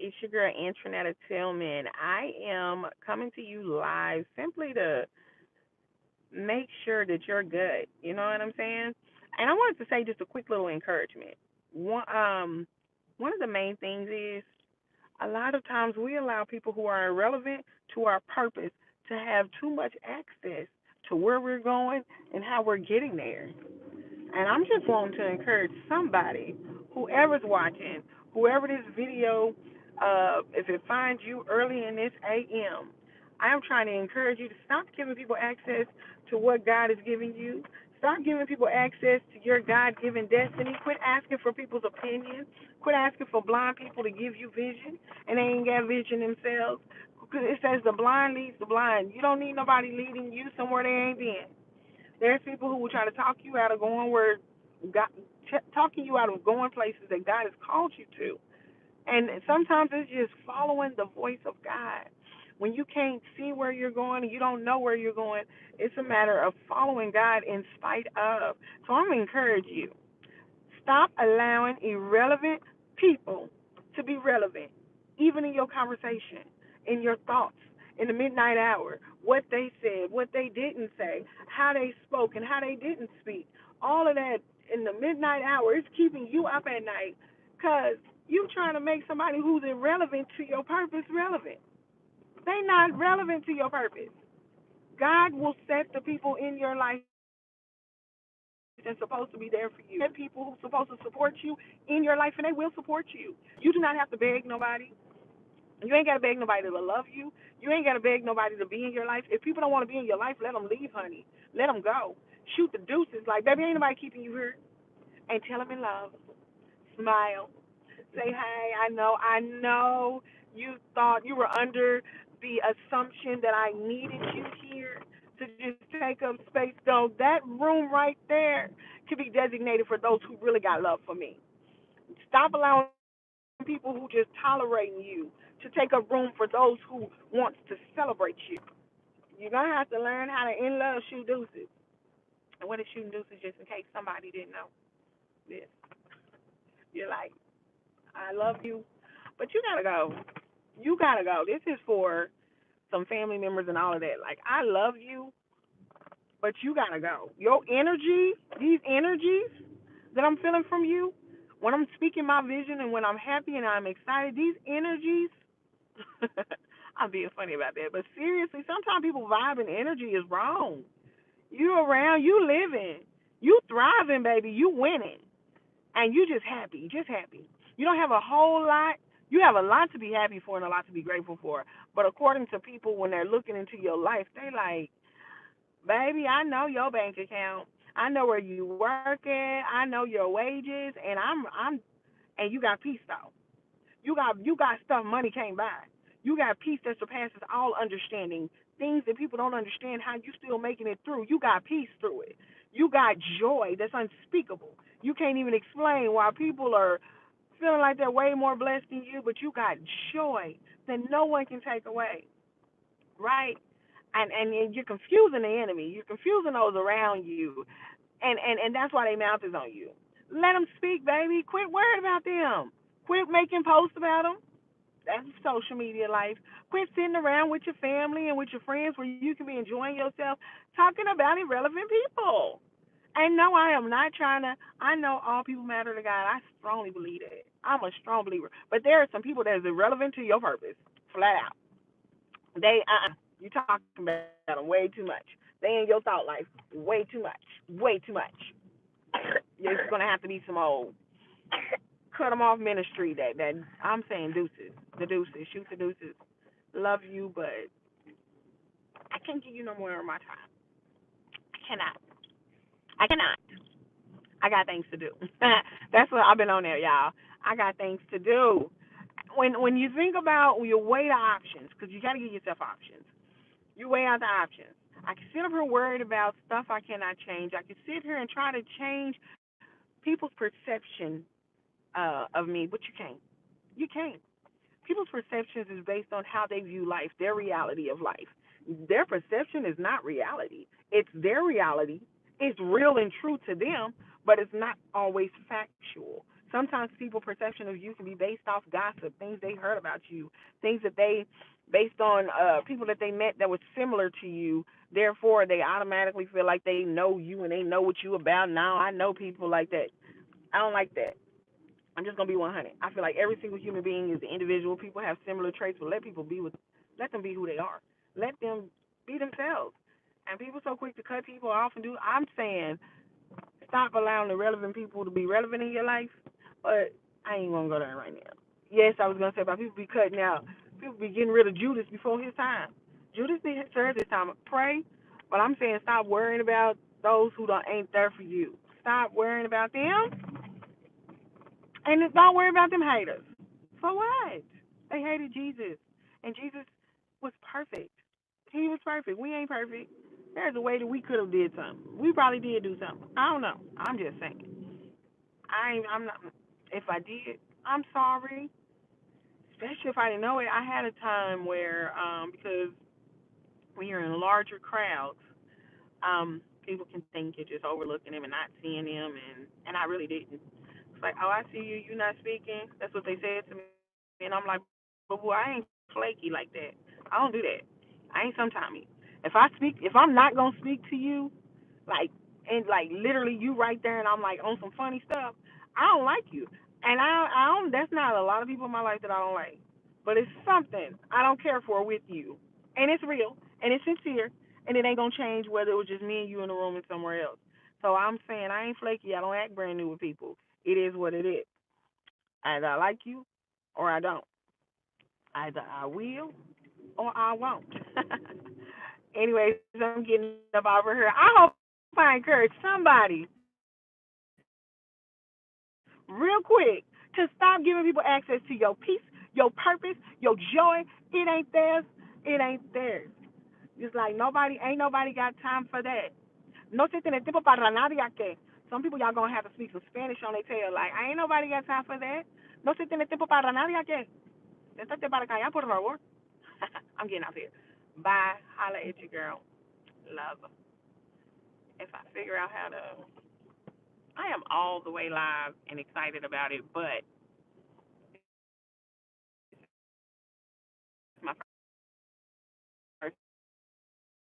It's your girl Antoinetta Tillman. I am coming to you live simply to make sure that you're good. You know what I'm saying? And I wanted to say just a quick little encouragement. One of the main things is a lot of times we allow people who are irrelevant to our purpose to have too much access to where we're going and how we're getting there. And I'm just wanting to encourage somebody, whoever's watching, whoever this video, if it finds you early in this AM, I'm trying to encourage you to stop giving people access to what God is giving you. Stop giving people access to your God given destiny. Quit asking for people's opinions. Quit asking for blind people to give you vision and they ain't got vision themselves. Because it says the blind leads the blind. You don't need nobody leading you somewhere they ain't been. There's people who will try to talk you out of going where God, talking you out of going places that God has called you to. And sometimes it's just following the voice of God. When you can't see where you're going and you don't know where you're going, it's a matter of following God in spite of. So I'm going to encourage you. Stop allowing irrelevant people to be relevant, even in your conversation, in your thoughts, in the midnight hour, what they said, what they didn't say, how they spoke, and how they didn't speak. All of that in the midnight hour is keeping you up at night because you trying to make somebody who's irrelevant to your purpose relevant. They not relevant to your purpose. God will set the people in your life and supposed to be there for you. There are people who's supposed to support you in your life, and they will support you. You do not have to beg nobody. You ain't got to beg nobody to love you. You ain't got to beg nobody to be in your life. If people don't want to be in your life, let them leave, honey. Let them go. Shoot the deuces. Like, baby, ain't nobody keeping you here. And tell them in love. Smile. Say, hey, I know you thought you were under the assumption that I needed you here to just take up space. So that room right there could be designated for those who really got love for me. Stop allowing people who just tolerating you to take up room for those who wants to celebrate you. You're gonna have to learn how to in love shoot deuces. And what is shooting deuces? Just in case somebody didn't know this, you're like, I love you, but you gotta go. You gotta go. This is for some family members and all of that. Like, I love you, but you gotta go. Your energy, these energies that I'm feeling from you, when I'm speaking my vision and when I'm happy and I'm excited, these energies, I'm being funny about that, but seriously, sometimes people vibe and energy is wrong. You around, you living, you thriving, baby, you winning, and you just happy, just happy. You don't have a whole lot. You have a lot to be happy for and a lot to be grateful for. But according to people, when they're looking into your life, they like, baby, I know your bank account. I know where you work at. I know your wages, and and you got peace though. You got stuff money can't buy. You got peace that surpasses all understanding. Things that people don't understand how you still making it through. You got peace through it. You got joy that's unspeakable. You can't even explain why people are feeling like they're way more blessed than you, but you got joy that no one can take away, right? And you're confusing the enemy. You're confusing those around you, and that's why their mouth is on you. Let them speak, baby. Quit worrying about them. Quit making posts about them. That's social media life. Quit sitting around with your family and with your friends where you can be enjoying yourself talking about irrelevant people. And no, I am not trying to. I know all people matter to God. I strongly believe that. I'm a strong believer. But there are some people that is irrelevant to your purpose, flat out. They, you talking about them way too much. They in your thought life way too much, way too much. There's gonna have to be some old cut them off ministry. That I'm saying deuces, the deuces, shoot the deuces. Love you, but I can't give you no more of my time. I cannot. I cannot. I got things to do. That's what I've been on there, y'all. I got things to do. When you think about you weigh the options, because you got to give yourself options. You weigh out the options. I can sit up here worried about stuff I cannot change. I can sit here and try to change people's perception of me, but you can't. You can't. People's perceptions is based on how they view life, their reality of life. Their perception is not reality. It's their reality. It's real and true to them, but it's not always factual. Sometimes people's perception of you can be based off gossip, things they heard about you, things that they based on people that they met that was similar to you. Therefore, they automatically feel like they know you and they know what you about. Now I know people like that. I don't like that. I'm just gonna be 100. I feel like every single human being is an individual. People have similar traits, but let them be who they are. Let them be themselves. And people so quick to cut people off and do. I'm saying stop allowing the relevant people to be relevant in your life. But I ain't gonna go there right now. Yes, I was gonna say about people be cutting out. People be getting rid of Judas before his time. Judas didn't serve his time. Pray, but I'm saying stop worrying about those who don't ain't there for you. Stop worrying about them, and don't worry about them haters. For what? They hated Jesus, and Jesus was perfect. He was perfect. We ain't perfect. There's a way that we could have did something. We probably did do something. I don't know. I'm just saying. I'm not. If I did, I'm sorry. Especially if I didn't know it. I had a time where, because when you're in larger crowds, people can think you're just overlooking them and not seeing them, and I really didn't. It's like, oh, I see you. You're not speaking. That's what they said to me, and I'm like, but boy, I ain't flaky like that. I don't do that. I ain't sometimey. If I'm not gonna speak to you, like, and like literally you right there, and I'm like on some funny stuff, I don't like you, and I don't. That's not a lot of people in my life that I don't like, but it's something I don't care for with you, and it's real, and it's sincere, and it ain't gonna change whether it was just me and you in the room and somewhere else. So I'm saying I ain't flaky. I don't act brand new with people. It is what it is. Either I like you or I don't. Either I will or I won't. Anyways, I'm getting up over here. I hope I encourage somebody real quick to stop giving people access to your peace, your purpose, your joy. It ain't theirs. It ain't theirs. It's like ain't nobody got time for that. No se tiene tiempo para nadie que. Some people y'all gonna have to speak some Spanish on their tail. Like, I ain't nobody got time for that. No se tiene tiempo para nadie que. Estate para callar, por favor. I'm getting out here. Bye. Holla at you, girl. Love. If I figure out how to, I am all the way live and excited about it, but